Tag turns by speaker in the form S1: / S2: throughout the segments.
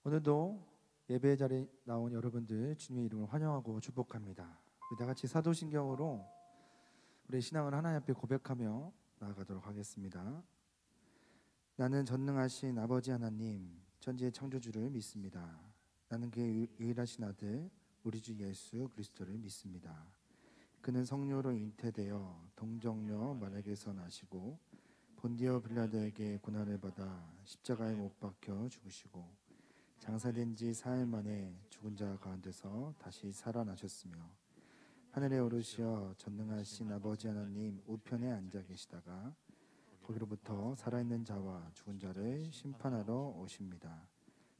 S1: 오늘도 예배 자리에 나온 여러분들 주님의 이름을 환영하고 축복합니다. 우리 다 같이 사도신경으로 우리의 신앙을 하나님 앞에 고백하며 나아가도록 하겠습니다. 나는 전능하신 아버지 하나님, 천지의 창조주를 믿습니다. 나는 그의 유일하신 아들 우리 주 예수 그리스도를 믿습니다. 그는 성령으로 잉태되어 동정녀 마리아에게서 나시고 본디오 빌라도에게 고난을 받아 십자가에 못 박혀 죽으시고 장사된 지 4일 만에 죽은 자 가운데서 다시 살아나셨으며 하늘에 오르시어 전능하신 아버지 하나님 우편에 앉아 계시다가 거기로부터 살아있는 자와 죽은 자를 심판하러 오십니다.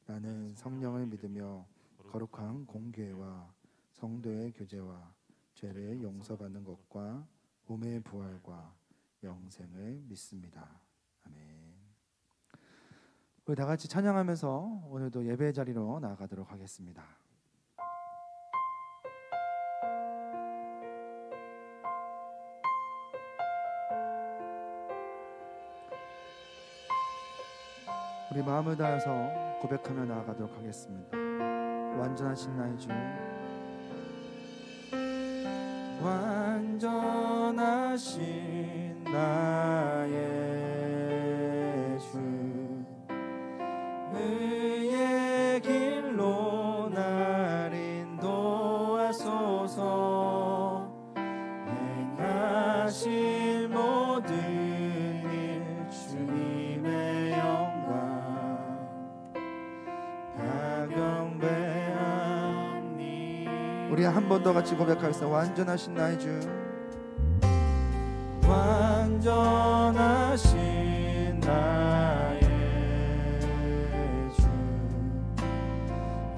S1: 나는 성령을 믿으며 거룩한 공교회와 성도의 교제와 죄를 용서받는 것과 몸의 부활과 영생을 믿습니다. 아멘. 우리 다 같이 찬양하면서 오늘도 예배 자리로 나아가도록 하겠습니다. 우리 마음을 다해서 고백하며 나아가도록 하겠습니다. 완전하신 나의 주, 완전하신 나의 주, 의의 길로 날 인도하소서. 행하실 모든 일 주님의 영광 다 경배하니. 우리 한 번 더 같이 고백하겠습니다. 완전하신 나의 주, 완전하신 나의 주,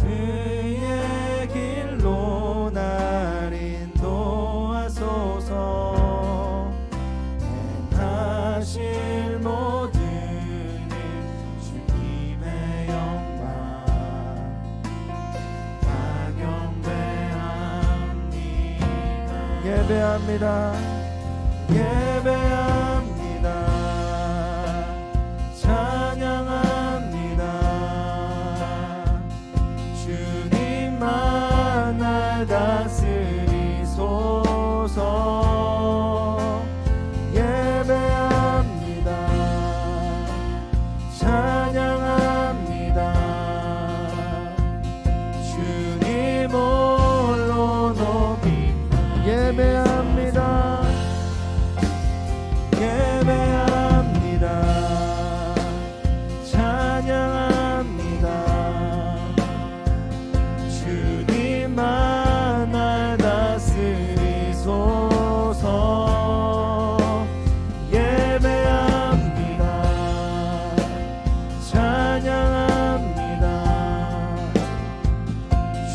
S1: 의의 길로 날 인도하소서. 행하실 모든 일 주님의 영광 다 경배합니다. 예배합니다. 예배합니다. 찬양합니다. 주님만 날 다스리소서. 예배합니다. 찬양합니다. 주님 홀로 높이 예배합니다. 예배합니다. 찬양합니다. 주님만 날 다스리소서. 예배합니다. 찬양합니다.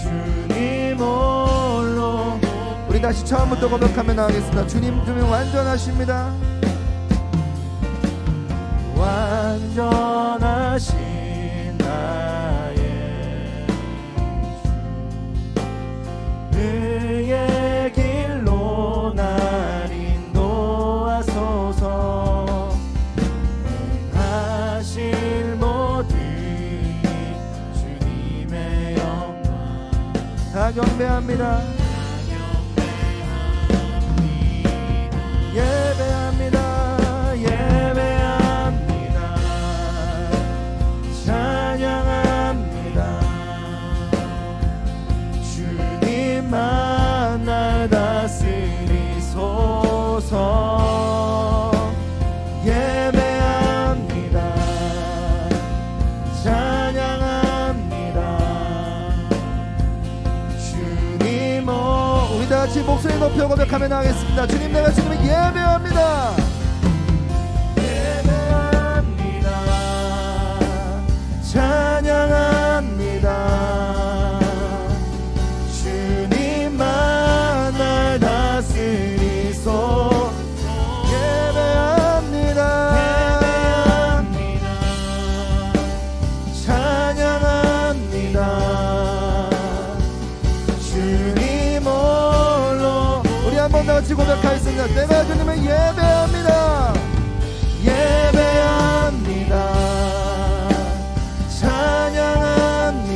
S1: 주님 홀로. 우리 다시 처음부터 고백하며 나가겠습니다. 주님 완전하십니다. 완전하신 나의 주, 의의 길로 날 인도하소서. 행하실 모든 주님의 영광 다 경배합니다. 예배합니다. 예배합니다. 찬양합니다. 주님만 날 다스리소서. 예배합니다. 찬양합니다. 주님 우리 다 같이 목소리 높여 고백하며 나가겠습니다. 주님, 내가 지금 예배합니다. 찬양합니다. 주님만 날 다스리소. 예배합니다. 찬양합니다. 주님 홀로. 우리 한 번 다 같이 고백하겠습니다. 내가 주님을 예배합니다. 예배합니다. 찬양합니다.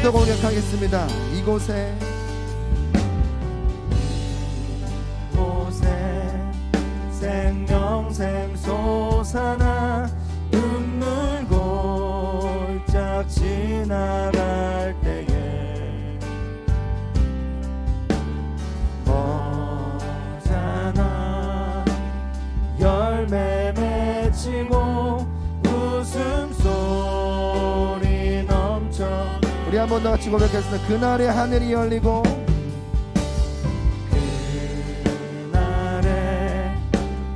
S1: 더 공격하겠습니다. 이곳에 생명샘 솟아나 눈물 골짝 지나갈 때에 머잖아 열매 맺히고 웃음소리 넘쳐. 우리 한 번 더 같이 고백했습니다. 그날에 하늘이 열리고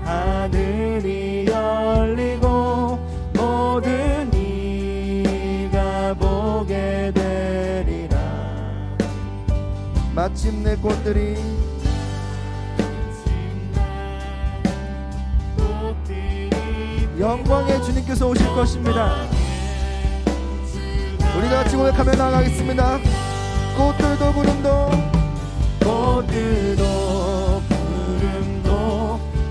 S1: 하늘이 열리고 모든 이가 보게 되리라. 마침내 꽃들이 영광의 주님께서 오실 것입니다. 우리 같이 고백하며 나가겠습니다. 꽃들도 구름도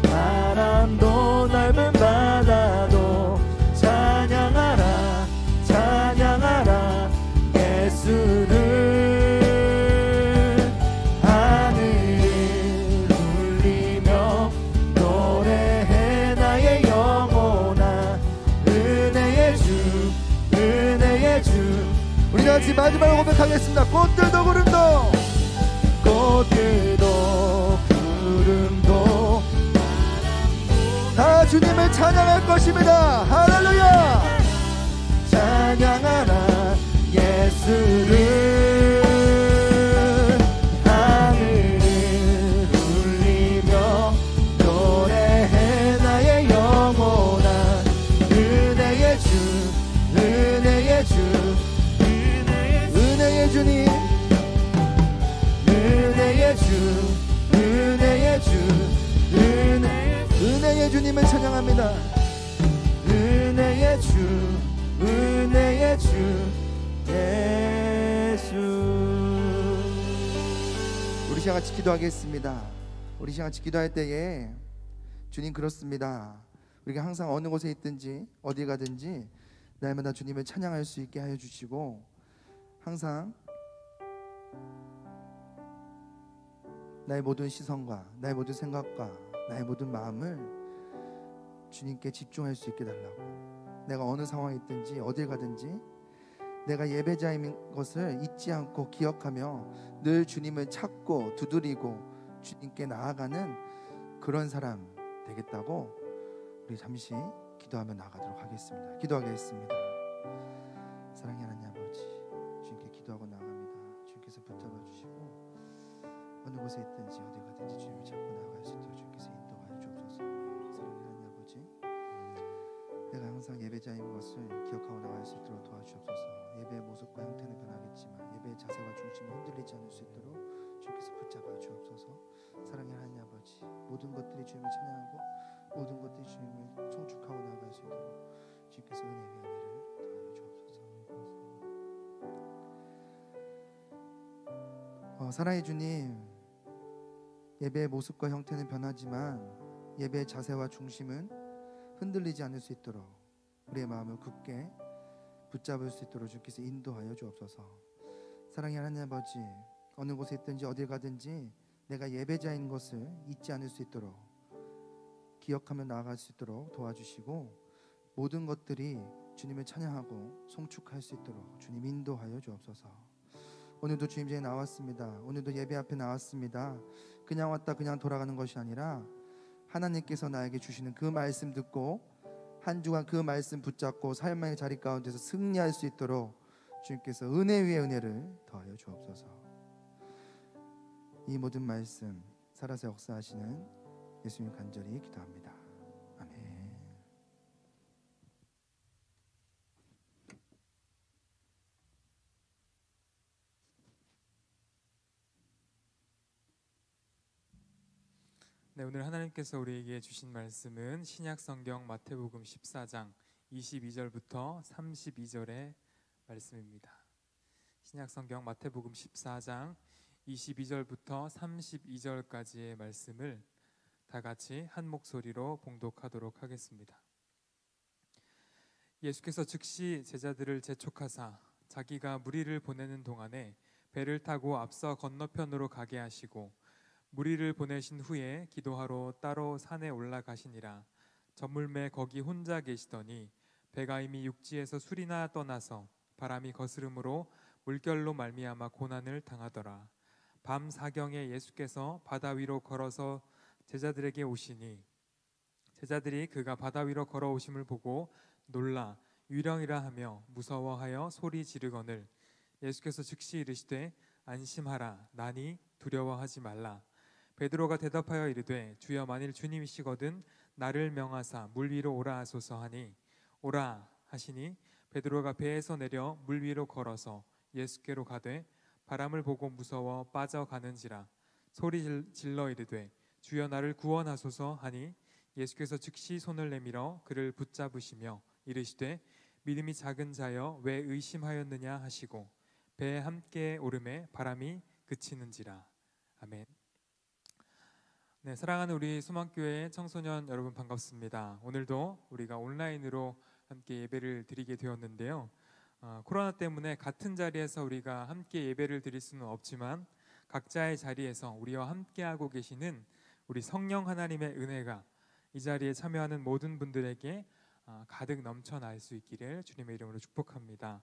S1: 바람도 넓은 바다도 찬양하라 찬양하라 예수를. 하늘을 울리며 노래해 나의 영혼아 은혜의 주 은혜의 주. 우리 같이 마지막으로 고백하겠습니다. 꽃들도 구름도 다 주님을 찬양할 것입니다. 할렐루야. 찬양하라 예수를. 하늘을 울리며 노래해 나의 영혼아 은혜의 주 은혜의 주 은혜의 주님 은혜의 주 은혜의 주 은혜의 주님을 찬양합니다. 은혜의 주 은혜의 주 예수. 우리 시간 같이 기도하겠습니다. 우리 시간 같이 기도할 때에 주님 그렇습니다. 우리가 항상 어느 곳에 있든지 어디 가든지 날마다 주님을 찬양할 수 있게 하여 주시고 항상 나의 모든 시선과 나의 모든 생각과 나의 모든 마음을 주님께 집중할 수 있게 달라고. 내가 어느 상황에 있든지 어딜 가든지 내가 예배자인 것을 잊지 않고 기억하며 늘 주님을 찾고 두드리고 주님께 나아가는 그런 사람 되겠다고 우리 잠시 기도하며 나가도록 하겠습니다. 기도하겠습니다. 사랑의 하나님 아버지, 주님께 기도하고 나갑니다. 주님께서 붙잡아 주시고 어느 곳에 있든지 어디 가든지 주님을 찾고 나아갈 수 있도록 주님께서 인도하여 주옵소서. 사랑의 하나님 아버지, 내가 항상 예배자인 것을 기억하고 나갈 수 있도록 도와주옵소서. 예배의 모습과 형태는 변하겠지만 예배의 자세와 중심이 흔들리지 않을 수 있도록 주님께서 붙잡아 주옵소서. 사랑의 하나님 아버지, 모든 것들이 주님을 찬양하고 모든 것들이 주님을 송축하고 나아갈 수 있도록 주님께서 은혜와 은혜를 더하여 주옵소서. 사랑의 주님, 예배의 모습과 형태는 변하지만 예배의 자세와 중심은 흔들리지 않을 수 있도록 우리의 마음을 굳게 붙잡을 수 있도록 주께서 인도하여 주옵소서. 사랑의 하나님 아버지, 어느 곳에 있든지 어딜 가든지 내가 예배자인 것을 잊지 않을 수 있도록 기억하며 나아갈 수 있도록 도와주시고 모든 것들이 주님을 찬양하고 송축할 수 있도록 주님 인도하여 주옵소서. 오늘도 주님께 나왔습니다. 오늘도 예배 앞에 나왔습니다. 그냥 왔다 그냥 돌아가는 것이 아니라 하나님께서 나에게 주시는 그 말씀 듣고 한 주간 그 말씀 붙잡고 삶의 자리 가운데서 승리할 수 있도록 주님께서 은혜 위에 은혜를 더하여 주옵소서. 이 모든 말씀 살아서 역사하시는 예수님 간절히 기도합니다. 아멘.
S2: 네, 오늘 하나님께서 우리에게 주신 말씀은 신약성경 마태복음 14장 22절부터 32절의 말씀입니다. 신약성경 마태복음 14장 22절부터 32절까지의 말씀을 다 같이 한 목소리로 봉독하도록 하겠습니다. 예수께서 즉시 제자들을 재촉하사 자기가 무리를 보내는 동안에 배를 타고 앞서 건너편으로 가게 하시고 무리를 보내신 후에 기도하러 따로 산에 올라가시니라. 저물매 거기 혼자 계시더니 배가 이미 육지에서 술이나 떠나서 바람이 거스름으로 물결로 말미암아 고난을 당하더라. 밤 사경에 예수께서 바다 위로 걸어서 제자들에게 오시니 제자들이 그가 바다 위로 걸어오심을 보고 놀라 유령이라 하며 무서워하여 소리 지르거늘 예수께서 즉시 이르시되 안심하라 나니 두려워하지 말라. 베드로가 대답하여 이르되 주여 만일 주님이시거든 나를 명하사 물 위로 오라 하소서 하니 오라 하시니 베드로가 배에서 내려 물 위로 걸어서 예수께로 가되 바람을 보고 무서워 빠져가는지라 소리 질러 이르되 주여 나를 구원하소서 하니 예수께서 즉시 손을 내밀어 그를 붙잡으시며 이르시되 믿음이 작은 자여 왜 의심하였느냐 하시고 배에 함께 오름에 바람이 그치는지라. 아멘. 네, 사랑하는 우리 소망교회 청소년 여러분 반갑습니다. 오늘도 우리가 온라인으로 함께 예배를 드리게 되었는데요. 코로나 때문에 같은 자리에서 우리가 함께 예배를 드릴 수는 없지만 각자의 자리에서 우리와 함께하고 계시는 우리 성령 하나님의 은혜가 이 자리에 참여하는 모든 분들에게 가득 넘쳐날 수 있기를 주님의 이름으로 축복합니다.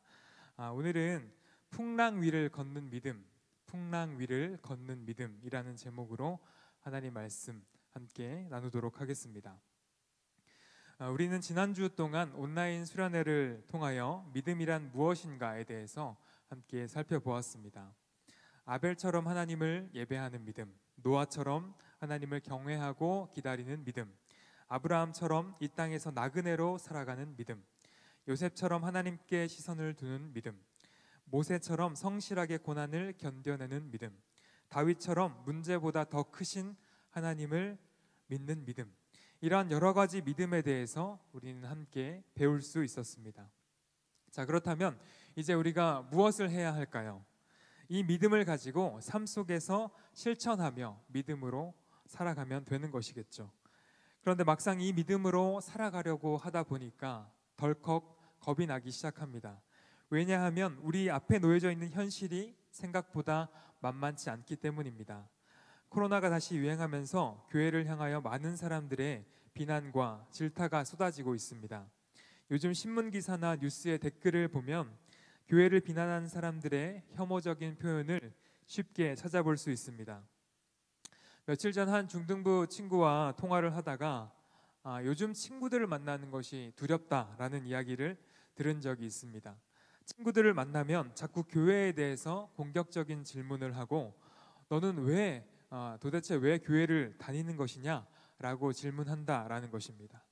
S2: 오늘은 풍랑 위를 걷는 믿음, 풍랑 위를 걷는 믿음이라는 제목으로 하나님 말씀 함께 나누도록 하겠습니다. 우리는 지난주 동안 온라인 수련회를 통하여 믿음이란 무엇인가에 대해서 함께 살펴보았습니다. 아벨처럼 하나님을 예배하는 믿음, 노아처럼 하나님을 경외하고 기다리는 믿음, 아브라함처럼 이 땅에서 나그네로 살아가는 믿음, 요셉처럼 하나님께 시선을 두는 믿음, 모세처럼 성실하게 고난을 견뎌내는 믿음, 다윗처럼 문제보다 더 크신 하나님을 믿는 믿음, 이러한 여러 가지 믿음에 대해서 우리는 함께 배울 수 있었습니다. 자, 그렇다면 이제 우리가 무엇을 해야 할까요? 이 믿음을 가지고 삶 속에서 실천하며 믿음으로 살아가면 되는 것이겠죠. 그런데 막상 이 믿음으로 살아가려고 하다 보니까 덜컥 겁이 나기 시작합니다. 왜냐하면 우리 앞에 놓여져 있는 현실이 생각보다 만만치 않기 때문입니다. 코로나가 다시 유행하면서 교회를 향하여 많은 사람들의 비난과 질타가 쏟아지고 있습니다. 요즘 신문 기사나 뉴스의 댓글을 보면 교회를 비난하는 사람들의 혐오적인 표현을 쉽게 찾아볼 수 있습니다. 며칠 전 한 중등부 친구와 통화를 하다가 요즘 친구들을 만나는 것이 두렵다라는 이야기를 들은 적이 있습니다. 친구들을 만나면 자꾸 교회에 대해서 공격적인 질문을 하고 너는 도대체 왜 교회를 다니는 것이냐? 라고 질문한다라는 것입니다.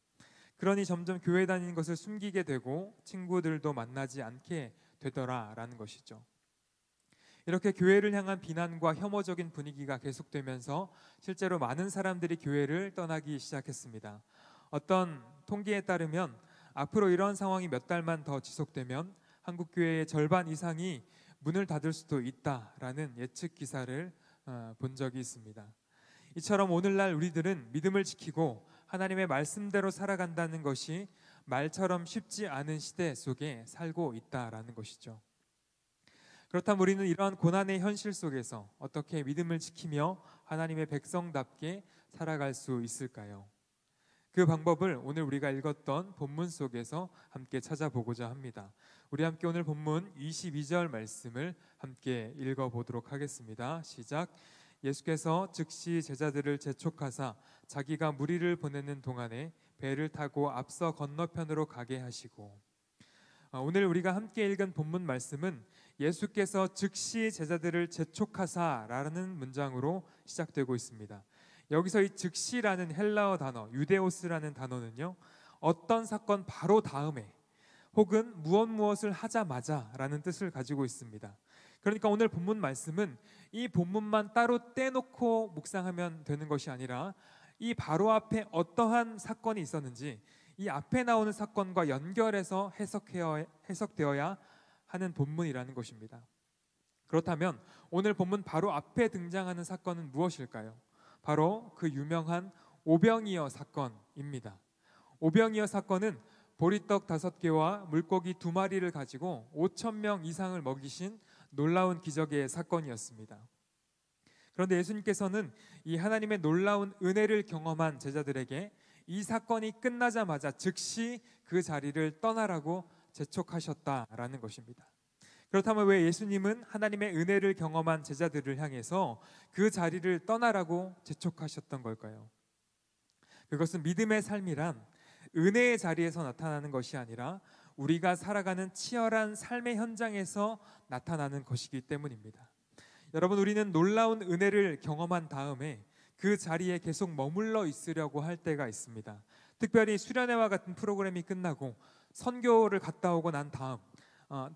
S2: 그러니 점점 교회 다니는 것을 숨기게 되고 친구들도 만나지 않게 되더라라는 것이죠. 이렇게 교회를 향한 비난과 혐오적인 분위기가 계속되면서 실제로 많은 사람들이 교회를 떠나기 시작했습니다. 어떤 통계에 따르면 앞으로 이런 상황이 몇 달만 더 지속되면 한국 교회의 절반 이상이 문을 닫을 수도 있다라는 예측 기사를 본 적이 있습니다. 이처럼 오늘날 우리들은 믿음을 지키고 하나님의 말씀대로 살아간다는 것이 말처럼 쉽지 않은 시대 속에 살고 있다라는 것이죠. 그렇다면 우리는 이러한 고난의 현실 속에서 어떻게 믿음을 지키며 하나님의 백성답게 살아갈 수 있을까요? 그 방법을 오늘 우리가 읽었던 본문 속에서 함께 찾아보고자 합니다. 우리 함께 오늘 본문 22절 말씀을 함께 읽어보도록 하겠습니다. 시작. 예수께서 즉시 제자들을 재촉하사 자기가 무리를 보내는 동안에 배를 타고 앞서 건너편으로 가게 하시고. 오늘 우리가 함께 읽은 본문 말씀은 예수께서 즉시 제자들을 재촉하사라는 문장으로 시작되고 있습니다. 여기서 이 즉시라는 헬라어 단어, 유데오스라는 단어는요, 어떤 사건 바로 다음에 혹은 무엇을 하자마자라는 뜻을 가지고 있습니다. 그러니까 오늘 본문 말씀은 이 본문만 따로 떼놓고 묵상하면 되는 것이 아니라 이 바로 앞에 어떠한 사건이 있었는지 이 앞에 나오는 사건과 연결해서 해석되어야 하는 본문이라는 것입니다. 그렇다면 오늘 본문 바로 앞에 등장하는 사건은 무엇일까요? 바로 그 유명한 오병이어 사건입니다. 오병이어 사건은 보리떡 5개와 물고기 2마리를 가지고 5,000명 이상을 먹이신 놀라운 기적의 사건이었습니다. 그런데 예수님께서는 이 하나님의 놀라운 은혜를 경험한 제자들에게 이 사건이 끝나자마자 즉시 그 자리를 떠나라고 재촉하셨다라는 것입니다. 그렇다면 왜 예수님은 하나님의 은혜를 경험한 제자들을 향해서 그 자리를 떠나라고 재촉하셨던 걸까요? 그것은 믿음의 삶이란 은혜의 자리에서 나타나는 것이 아니라 우리가 살아가는 치열한 삶의 현장에서 나타나는 것이기 때문입니다. 여러분, 우리는 놀라운 은혜를 경험한 다음에 그 자리에 계속 머물러 있으려고 할 때가 있습니다. 특별히 수련회와 같은 프로그램이 끝나고 선교를 갔다 오고 난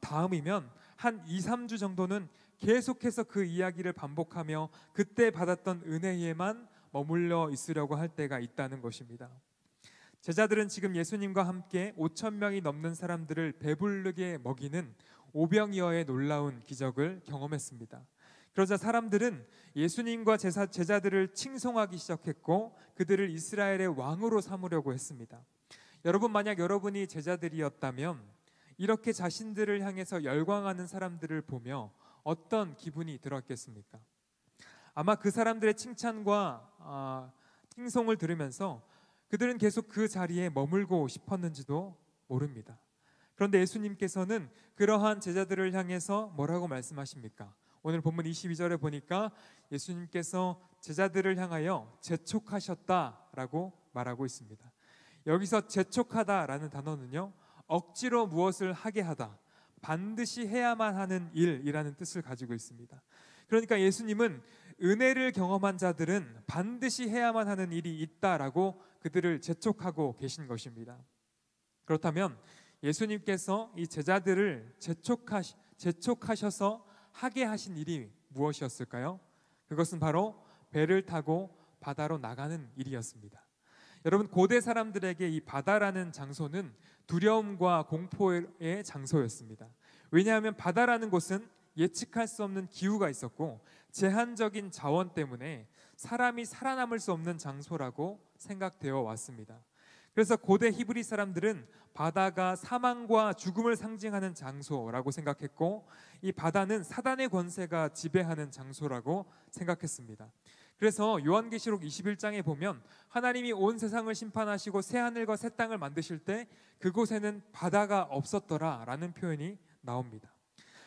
S2: 다음이면 한 2, 3주 정도는 계속해서 그 이야기를 반복하며 그때 받았던 은혜에만 머물러 있으려고 할 때가 있다는 것입니다. 제자들은 지금 예수님과 함께 5,000명이 넘는 사람들을 배부르게 먹이는 오병이어의 놀라운 기적을 경험했습니다. 그러자 사람들은 예수님과 제자들을 칭송하기 시작했고 그들을 이스라엘의 왕으로 삼으려고 했습니다. 여러분, 만약 여러분이 제자들이었다면 이렇게 자신들을 향해서 열광하는 사람들을 보며 어떤 기분이 들었겠습니까? 아마 그 사람들의 칭찬과 칭송을 들으면서 그들은 계속 그 자리에 머물고 싶었는지도 모릅니다. 그런데 예수님께서는 그러한 제자들을 향해서 뭐라고 말씀하십니까? 오늘 본문 22절에 보니까 예수님께서 제자들을 향하여 재촉하셨다라고 말하고 있습니다. 여기서 재촉하다라는 단어는요, 억지로 무엇을 하게 하다, 반드시 해야만 하는 일이라는 뜻을 가지고 있습니다. 그러니까 예수님은 은혜를 경험한 자들은 반드시 해야만 하는 일이 있다라고 그들을 재촉하고 계신 것입니다. 그렇다면 예수님께서 이 제자들을 재촉하셔서 하게 하신 일이 무엇이었을까요? 그것은 바로 배를 타고 바다로 나가는 일이었습니다. 여러분, 고대 사람들에게 이 바다라는 장소는 두려움과 공포의 장소였습니다. 왜냐하면 바다라는 곳은 예측할 수 없는 기후가 있었고 제한적인 자원 때문에 사람이 살아남을 수 없는 장소라고 생각되어 왔습니다. 그래서 고대 히브리 사람들은 바다가 사망과 죽음을 상징하는 장소라고 생각했고 이 바다는 사단의 권세가 지배하는 장소라고 생각했습니다. 그래서 요한계시록 21장에 보면 하나님이 온 세상을 심판하시고 새 하늘과 새 땅을 만드실 때 그곳에는 바다가 없었더라라는 표현이 나옵니다.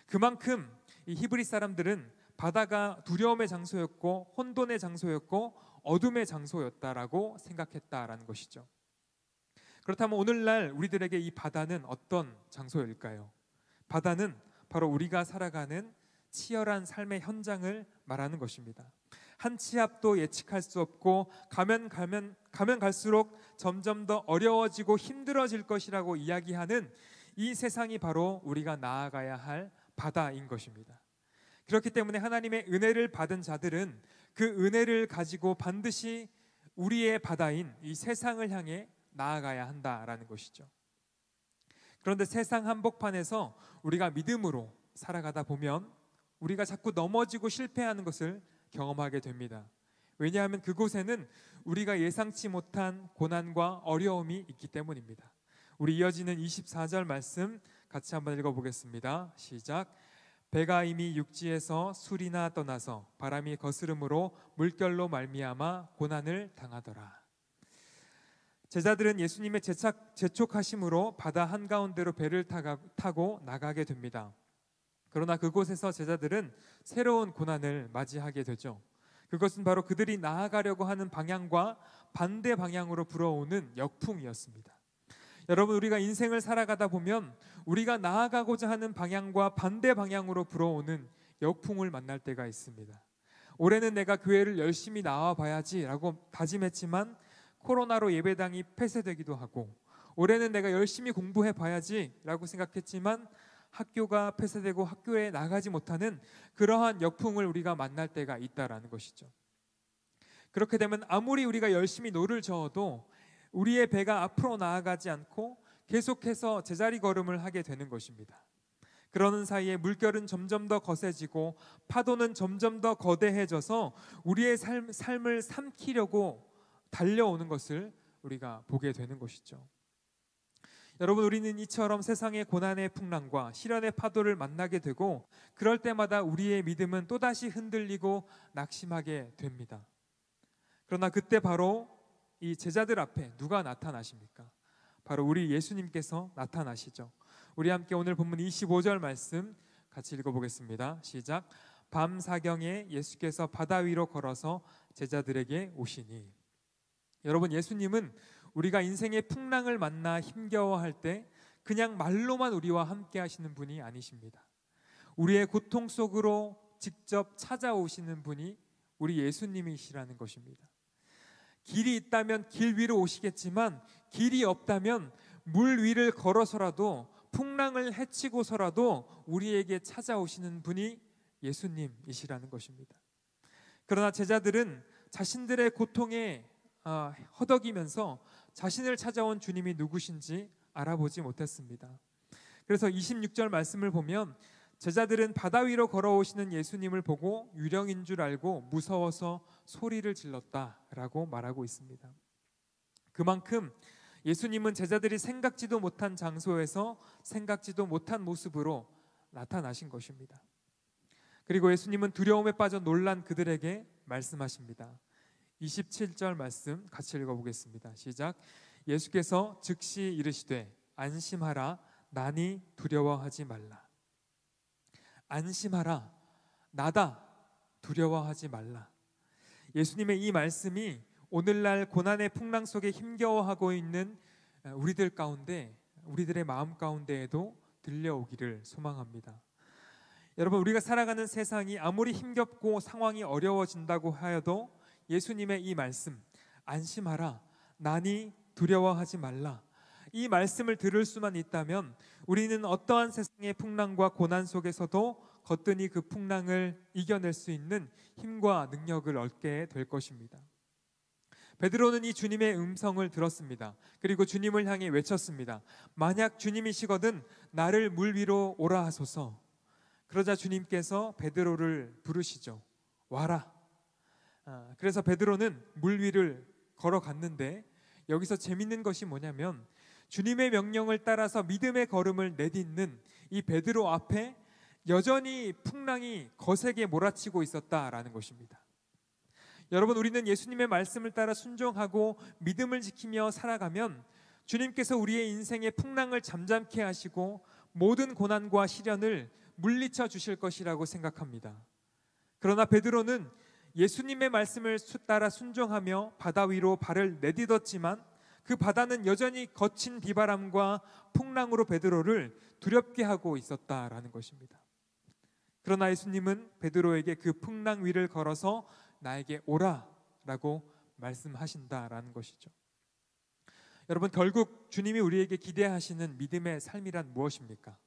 S2: 그만큼 이 히브리 사람들은 바다가 두려움의 장소였고 혼돈의 장소였고 어둠의 장소였다라고 생각했다라는 것이죠. 그렇다면 오늘날 우리들에게 이 바다는 어떤 장소일까요? 바다는 바로 우리가 살아가는 치열한 삶의 현장을 말하는 것입니다. 한 치 앞도 예측할 수 없고 가면 갈수록 점점 더 어려워지고 힘들어질 것이라고 이야기하는 이 세상이 바로 우리가 나아가야 할 바다인 것입니다. 그렇기 때문에 하나님의 은혜를 받은 자들은 그 은혜를 가지고 반드시 우리의 바다인 이 세상을 향해 나아가야 한다라는 것이죠. 그런데 세상 한복판에서 우리가 믿음으로 살아가다 보면 우리가 자꾸 넘어지고 실패하는 것을 경험하게 됩니다. 왜냐하면 그곳에는 우리가 예상치 못한 고난과 어려움이 있기 때문입니다. 우리 이어지는 24절 말씀 같이 한번 읽어보겠습니다. 시작. 배가 이미 육지에서 술이나 떠나서 바람이 거스름으로 물결로 말미암아 고난을 당하더라. 제자들은 예수님의 재촉하심으로 바다 한가운데로 배를 타고 나가게 됩니다. 그러나 그곳에서 제자들은 새로운 고난을 맞이하게 되죠. 그것은 바로 그들이 나아가려고 하는 방향과 반대 방향으로 불어오는 역풍이었습니다. 여러분, 우리가 인생을 살아가다 보면 우리가 나아가고자 하는 방향과 반대 방향으로 불어오는 역풍을 만날 때가 있습니다. 올해는 내가 교회를 열심히 나와봐야지 라고 다짐했지만 코로나로 예배당이 폐쇄되기도 하고, 올해는 내가 열심히 공부해봐야지 라고 생각했지만 학교가 폐쇄되고 학교에 나가지 못하는 그러한 역풍을 우리가 만날 때가 있다라는 것이죠. 그렇게 되면 아무리 우리가 열심히 노를 저어도 우리의 배가 앞으로 나아가지 않고 계속해서 제자리 걸음을 하게 되는 것입니다. 그러는 사이에 물결은 점점 더 거세지고 파도는 점점 더 거대해져서 우리의 삶을 삼키려고 달려오는 것을 우리가 보게 되는 것이죠. 여러분, 우리는 이처럼 세상의 고난의 풍랑과 시련의 파도를 만나게 되고 그럴 때마다 우리의 믿음은 또다시 흔들리고 낙심하게 됩니다. 그러나 그때 바로 이 제자들 앞에 누가 나타나십니까? 바로 우리 예수님께서 나타나시죠. 우리 함께 오늘 본문 25절 말씀 같이 읽어보겠습니다. 시작. 밤 사경에 예수께서 바다 위로 걸어서 제자들에게 오시니. 여러분, 예수님은 우리가 인생의 풍랑을 만나 힘겨워할 때 그냥 말로만 우리와 함께 하시는 분이 아니십니다. 우리의 고통 속으로 직접 찾아오시는 분이 우리 예수님이시라는 것입니다. 길이 있다면 길 위로 오시겠지만 길이 없다면 물 위를 걸어서라도 풍랑을 헤치고서라도 우리에게 찾아오시는 분이 예수님이시라는 것입니다. 그러나 제자들은 자신들의 고통에 허덕이면서 자신을 찾아온 주님이 누구신지 알아보지 못했습니다. 그래서 26절 말씀을 보면 제자들은 바다 위로 걸어오시는 예수님을 보고 유령인 줄 알고 무서워서 소리를 질렀다라고 말하고 있습니다. 그만큼 예수님은 제자들이 생각지도 못한 장소에서 생각지도 못한 모습으로 나타나신 것입니다. 그리고 예수님은 두려움에 빠져 놀란 그들에게 말씀하십니다. 27절 말씀 같이 읽어보겠습니다. 시작. 예수께서 즉시 이르시되 안심하라, 나니 두려워하지 말라. 안심하라, 나다, 두려워하지 말라. 예수님의 이 말씀이 오늘날 고난의 풍랑 속에 힘겨워하고 있는 우리들 가운데, 우리들의 마음 가운데에도 들려오기를 소망합니다. 여러분, 우리가 살아가는 세상이 아무리 힘겹고 상황이 어려워진다고 하여도 예수님의 이 말씀, 안심하라, 나니 두려워하지 말라, 이 말씀을 들을 수만 있다면 우리는 어떠한 세상의 풍랑과 고난 속에서도 거뜬히 그 풍랑을 이겨낼 수 있는 힘과 능력을 얻게 될 것입니다. 베드로는 이 주님의 음성을 들었습니다. 그리고 주님을 향해 외쳤습니다. 만약 주님이시거든 나를 물 위로 오라 하소서. 그러자 주님께서 베드로를 부르시죠. 와라. 그래서 베드로는 물 위를 걸어갔는데 여기서 재밌는 것이 뭐냐면 주님의 명령을 따라서 믿음의 걸음을 내딛는 이 베드로 앞에 여전히 풍랑이 거세게 몰아치고 있었다라는 것입니다. 여러분, 우리는 예수님의 말씀을 따라 순종하고 믿음을 지키며 살아가면 주님께서 우리의 인생의 풍랑을 잠잠케 하시고 모든 고난과 시련을 물리쳐 주실 것이라고 생각합니다. 그러나 베드로는 예수님의 말씀을 따라 순종하며 바다 위로 발을 내딛었지만 그 바다는 여전히 거친 비바람과 풍랑으로 베드로를 두렵게 하고 있었다라는 것입니다. 그러나 예수님은 베드로에게 그 풍랑 위를 걸어서 나에게 오라라고 말씀하신다라는 것이죠. 여러분, 결국 주님이 우리에게 기대하시는 믿음의 삶이란 무엇입니까?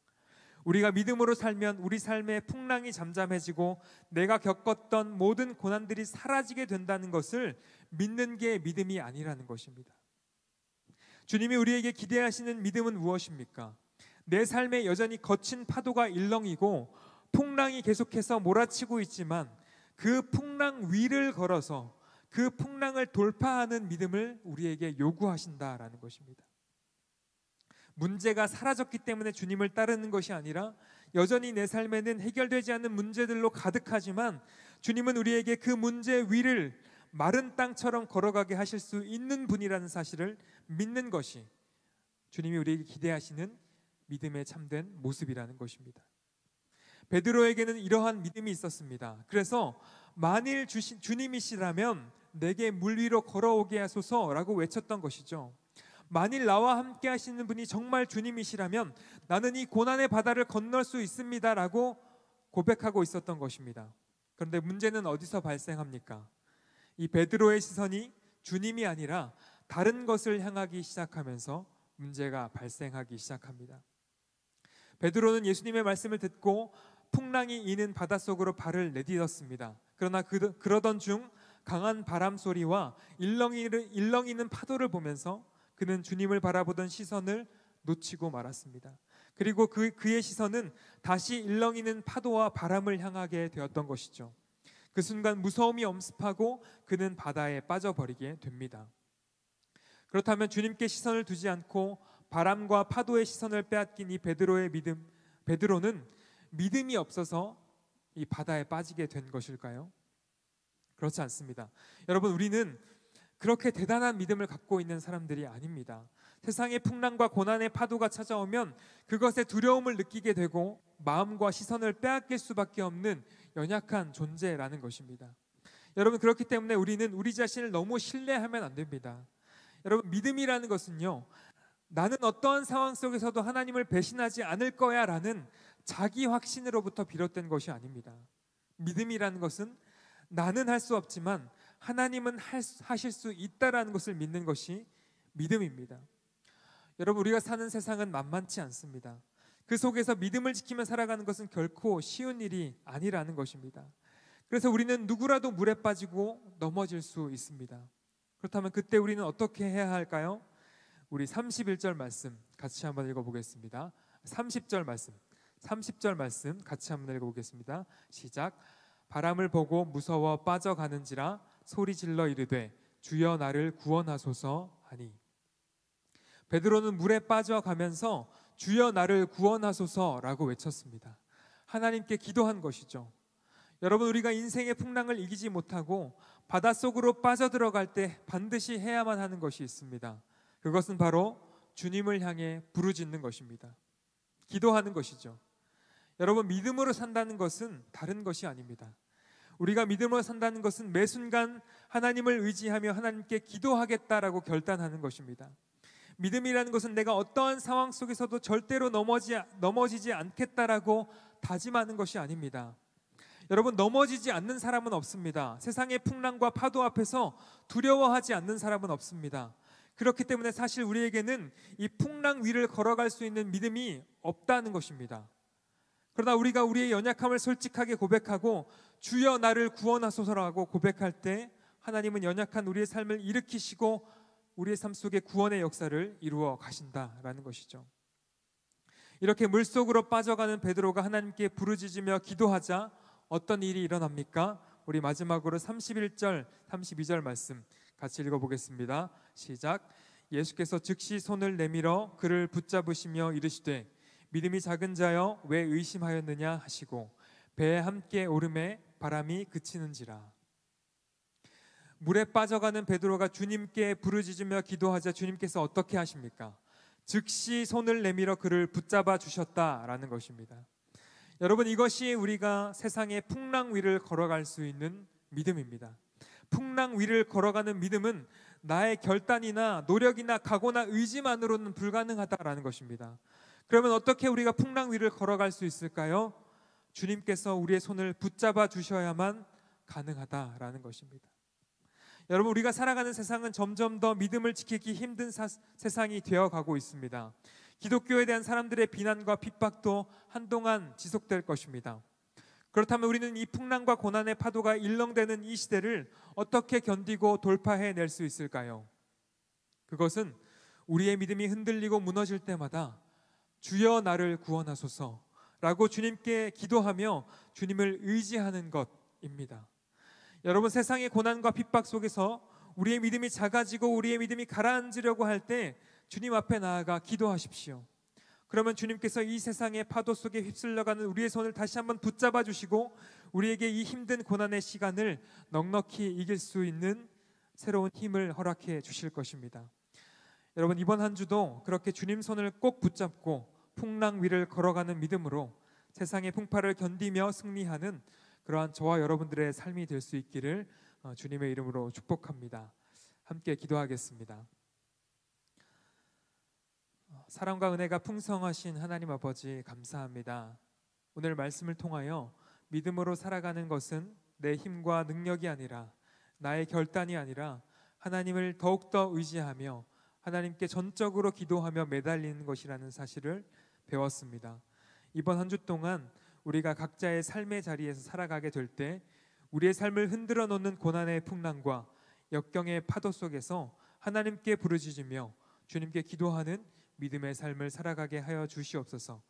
S2: 우리가 믿음으로 살면 우리 삶의 풍랑이 잠잠해지고 내가 겪었던 모든 고난들이 사라지게 된다는 것을 믿는 게 믿음이 아니라는 것입니다. 주님이 우리에게 기대하시는 믿음은 무엇입니까? 내 삶에 여전히 거친 파도가 일렁이고 풍랑이 계속해서 몰아치고 있지만 그 풍랑 위를 걸어서 그 풍랑을 돌파하는 믿음을 우리에게 요구하신다라는 것입니다. 문제가 사라졌기 때문에 주님을 따르는 것이 아니라 여전히 내 삶에는 해결되지 않는 문제들로 가득하지만 주님은 우리에게 그 문제 위를 마른 땅처럼 걸어가게 하실 수 있는 분이라는 사실을 믿는 것이 주님이 우리에게 기대하시는 믿음의 참된 모습이라는 것입니다. 베드로에게는 이러한 믿음이 있었습니다. 그래서 만일 주님이시라면 내게 물 위로 걸어오게 하소서라고 외쳤던 것이죠. 만일 나와 함께 하시는 분이 정말 주님이시라면 나는 이 고난의 바다를 건널 수 있습니다라고 고백하고 있었던 것입니다. 그런데 문제는 어디서 발생합니까? 이 베드로의 시선이 주님이 아니라 다른 것을 향하기 시작하면서 문제가 발생하기 시작합니다. 베드로는 예수님의 말씀을 듣고 풍랑이 이는 바닷속으로 발을 내딛었습니다. 그러나 그러던 중 강한 바람 소리와 일렁이는 파도를 보면서 그는 주님을 바라보던 시선을 놓치고 말았습니다. 그리고 그의 시선은 다시 일렁이는 파도와 바람을 향하게 되었던 것이죠. 그 순간 무서움이 엄습하고 그는 바다에 빠져버리게 됩니다. 그렇다면 주님께 시선을 두지 않고 바람과 파도의 시선을 빼앗긴 이 베드로는 믿음이 없어서 이 바다에 빠지게 된 것일까요? 그렇지 않습니다. 여러분, 우리는 그렇게 대단한 믿음을 갖고 있는 사람들이 아닙니다. 세상의 풍랑과 고난의 파도가 찾아오면 그것에 두려움을 느끼게 되고 마음과 시선을 빼앗길 수밖에 없는 연약한 존재라는 것입니다. 여러분, 그렇기 때문에 우리는 우리 자신을 너무 신뢰하면 안 됩니다. 여러분, 믿음이라는 것은요, 나는 어떠한 상황 속에서도 하나님을 배신하지 않을 거야 라는 자기 확신으로부터 비롯된 것이 아닙니다. 믿음이라는 것은 나는 할 수 없지만 하나님은 하실 수 있다라는 것을 믿는 것이 믿음입니다. 여러분, 우리가 사는 세상은 만만치 않습니다. 그 속에서 믿음을 지키며 살아가는 것은 결코 쉬운 일이 아니라는 것입니다. 그래서 우리는 누구라도 물에 빠지고 넘어질 수 있습니다. 그렇다면 그때 우리는 어떻게 해야 할까요? 우리 31절 말씀 같이 한번 읽어보겠습니다. 30절 말씀 같이 한번 읽어보겠습니다. 시작. 바람을 보고 무서워 빠져가는지라 소리질러 이르되 주여 나를 구원하소서 하니. 베드로는 물에 빠져가면서 주여 나를 구원하소서라고 외쳤습니다. 하나님께 기도한 것이죠. 여러분, 우리가 인생의 풍랑을 이기지 못하고 바닷속으로 빠져들어갈 때 반드시 해야만 하는 것이 있습니다. 그것은 바로 주님을 향해 부르짖는 것입니다. 기도하는 것이죠. 여러분, 믿음으로 산다는 것은 다른 것이 아닙니다. 우리가 믿음으로 산다는 것은 매 순간 하나님을 의지하며 하나님께 기도하겠다라고 결단하는 것입니다. 믿음이라는 것은 내가 어떠한 상황 속에서도 절대로 넘어지지 않겠다라고 다짐하는 것이 아닙니다. 여러분, 넘어지지 않는 사람은 없습니다. 세상의 풍랑과 파도 앞에서 두려워하지 않는 사람은 없습니다. 그렇기 때문에 사실 우리에게는 이 풍랑 위를 걸어갈 수 있는 믿음이 없다는 것입니다. 그러나 우리가 우리의 연약함을 솔직하게 고백하고 주여 나를 구원하소서라고 고백할 때 하나님은 연약한 우리의 삶을 일으키시고 우리의 삶 속에 구원의 역사를 이루어 가신다라는 것이죠. 이렇게 물속으로 빠져가는 베드로가 하나님께 부르짖으며 기도하자 어떤 일이 일어납니까? 우리 마지막으로 31절, 32절 말씀 같이 읽어보겠습니다. 시작. 예수께서 즉시 손을 내밀어 그를 붙잡으시며 이르시되 믿음이 작은 자여 왜 의심하였느냐 하시고 배에 함께 오름에 바람이 그치는지라. 물에 빠져가는 베드로가 주님께 부르짖으며 기도하자 주님께서 어떻게 하십니까? 즉시 손을 내밀어 그를 붙잡아 주셨다라는 것입니다. 여러분, 이것이 우리가 세상의 풍랑 위를 걸어갈 수 있는 믿음입니다. 풍랑 위를 걸어가는 믿음은 나의 결단이나 노력이나 각오나 의지만으로는 불가능하다라는 것입니다. 그러면 어떻게 우리가 풍랑 위를 걸어갈 수 있을까요? 주님께서 우리의 손을 붙잡아 주셔야만 가능하다라는 것입니다. 여러분, 우리가 살아가는 세상은 점점 더 믿음을 지키기 힘든 세상이 되어가고 있습니다. 기독교에 대한 사람들의 비난과 핍박도 한동안 지속될 것입니다. 그렇다면 우리는 이 풍랑과 고난의 파도가 일렁대는 이 시대를 어떻게 견디고 돌파해낼 수 있을까요? 그것은 우리의 믿음이 흔들리고 무너질 때마다 주여 나를 구원하소서라고 주님께 기도하며 주님을 의지하는 것입니다. 여러분, 세상의 고난과 핍박 속에서 우리의 믿음이 작아지고 우리의 믿음이 가라앉으려고 할 때 주님 앞에 나아가 기도하십시오. 그러면 주님께서 이 세상의 파도 속에 휩쓸려가는 우리의 손을 다시 한번 붙잡아 주시고 우리에게 이 힘든 고난의 시간을 넉넉히 이길 수 있는 새로운 힘을 허락해 주실 것입니다. 여러분, 이번 한 주도 그렇게 주님 손을 꼭 붙잡고 풍랑 위를 걸어가는 믿음으로 세상의 풍파를 견디며 승리하는 그러한 저와 여러분들의 삶이 될 수 있기를 주님의 이름으로 축복합니다. 함께 기도하겠습니다. 사랑과 은혜가 풍성하신 하나님 아버지, 감사합니다. 오늘 말씀을 통하여 믿음으로 살아가는 것은 내 힘과 능력이 아니라 나의 결단이 아니라 하나님을 더욱더 의지하며 하나님께 전적으로 기도하며 매달리는 것이라는 사실을 배웠습니다. 이번 한 주 동안 우리가 각자의 삶의 자리에서 살아가게 될 때 우리의 삶을 흔들어 놓는 고난의 풍랑과 역경의 파도 속에서 하나님께 부르짖으며 주님께 기도하는 믿음의 삶을 살아가게 하여 주시옵소서.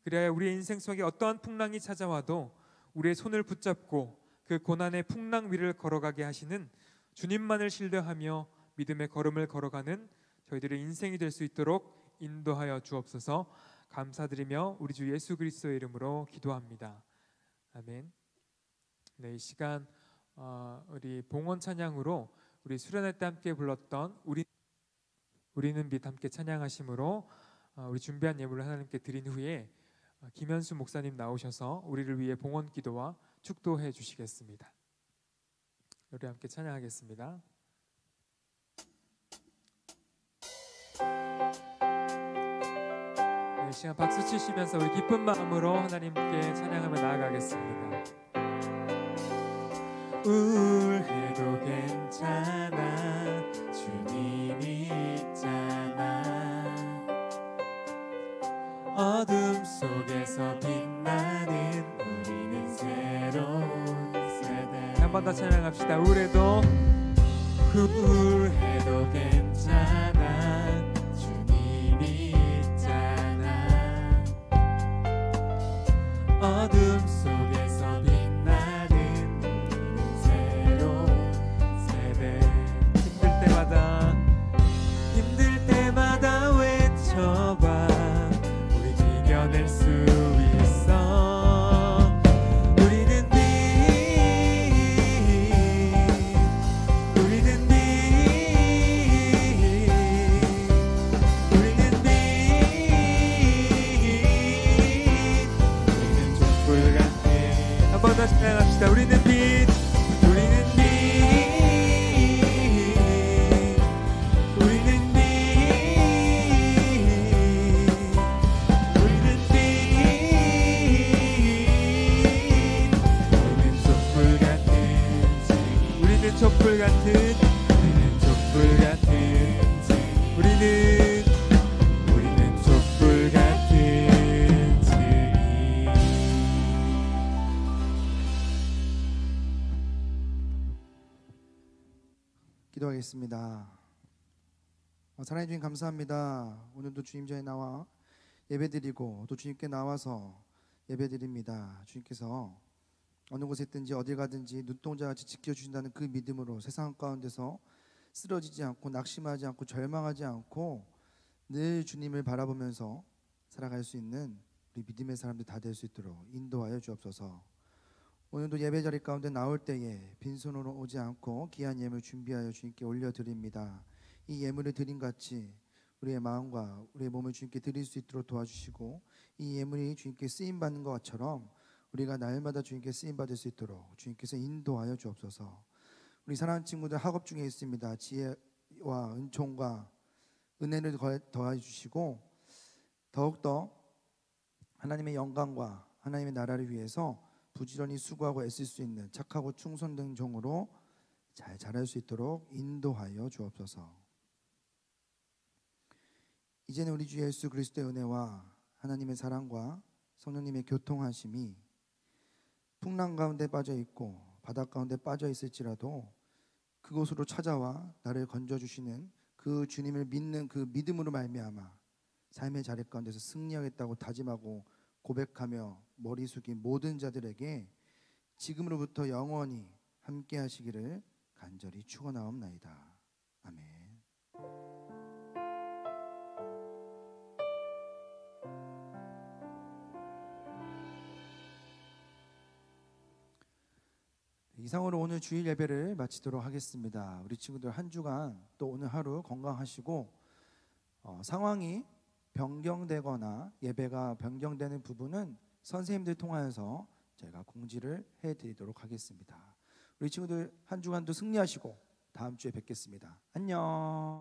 S2: 그래야 우리의 인생 속에 어떠한 풍랑이 찾아와도 우리의 손을 붙잡고 그 고난의 풍랑 위를 걸어가게 하시는 주님만을 신뢰하며 믿음의 걸음을 걸어가는 저희들의 인생이 될 수 있도록 인도하여 주옵소서. 감사드리며 우리 주 예수 그리스도의 이름으로 기도합니다. 아멘. 네, 이 시간 우리 봉헌 찬양으로 우리 수련회 때 함께 불렀던 우리는 빛 함께 찬양하심으로 우리 준비한 예물을 하나님께 드린 후에 김현수 목사님 나오셔서 우리를 위해 봉헌 기도와 축도해 주시겠습니다. 우리 함께 찬양하겠습니다. 네, 시간 박수 치시면서 우리 기쁜 마음으로 하나님께 찬양하며 나아가겠습니다.
S3: 우울해도 괜찮아, 주님이 있잖아. 어둠 속에서 빛나는 우리는 새로운 세대.
S2: 한 번 더 찬양합시다. 우울해도
S3: 괜찮아, 주님이 있잖아. 어둠 속에서 빛나는 우리는 새로운 세대. 힘들 때마다 외쳐봐, 우린 이겨낼 수 있어. 우리는 빛, 우리는 빛, 우리는 빛. 우리는 촛불 같은.
S2: 한 번 더 찬양합시다. 우리는 빛,
S3: 우리는 빛, 우리는 빛, 우리는 빛. 우리는 촛불 같은 증인.
S2: 우리는 촛불 같은,
S3: 우리는 촛불 같은 증인. 우리는 촛불 같은 증인.
S1: 기도하겠습니다. 사랑해 주님 감사합니다. 오늘도 주님 전에 나와 예배드리고 또 주님께 나와서 예배드립니다. 주님께서 어느 곳에 있든지 어디 가든지 눈동자같이 지켜주신다는 그 믿음으로 세상 가운데서 쓰러지지 않고 낙심하지 않고 절망하지 않고 늘 주님을 바라보면서 살아갈 수 있는 우리 믿음의 사람들 다 될 수 있도록 인도하여 주옵소서. 오늘도 예배 자리 가운데 나올 때에 빈손으로 오지 않고 귀한 예물 준비하여 주님께 올려드립니다. 이 예물을 드린 같이 우리의 마음과 우리의 몸을 주님께 드릴 수 있도록 도와주시고, 이 예물이 주님께 쓰임받는 것처럼 우리가 날마다 주님께 쓰임받을 수 있도록 주님께서 인도하여 주옵소서. 우리 사랑하는 친구들 학업 중에 있습니다. 지혜와 은총과 은혜를 더해 주시고 더욱더 하나님의 영광과 하나님의 나라를 위해서 부지런히 수고하고 애쓸 수 있는 착하고 충성된 종으로 잘 자랄 수 있도록 인도하여 주옵소서. 이제는 우리 주 예수 그리스도의 은혜와 하나님의 사랑과 성령님의 교통하심이 풍랑 가운데 빠져 있고 바닷 가운데 빠져 있을지라도 그곳으로 찾아와 나를 건져주시는 그 주님을 믿는 그 믿음으로 말미암아 삶의 자리 가운데서 승리하겠다고 다짐하고 고백하며 머리 숙인 모든 자들에게 지금으로부터 영원히 함께 하시기를 간절히 축원하옵나이다. 아멘. 이상으로 오늘 주일 예배를 마치도록 하겠습니다. 우리 친구들 한 주간 또 오늘 하루 건강하시고 상황이 변경되거나 예배가 변경되는 부분은 선생님들 통하여서 제가 공지를 해드리도록 하겠습니다. 우리 친구들 한 주간도 승리하시고 다음 주에 뵙겠습니다. 안녕.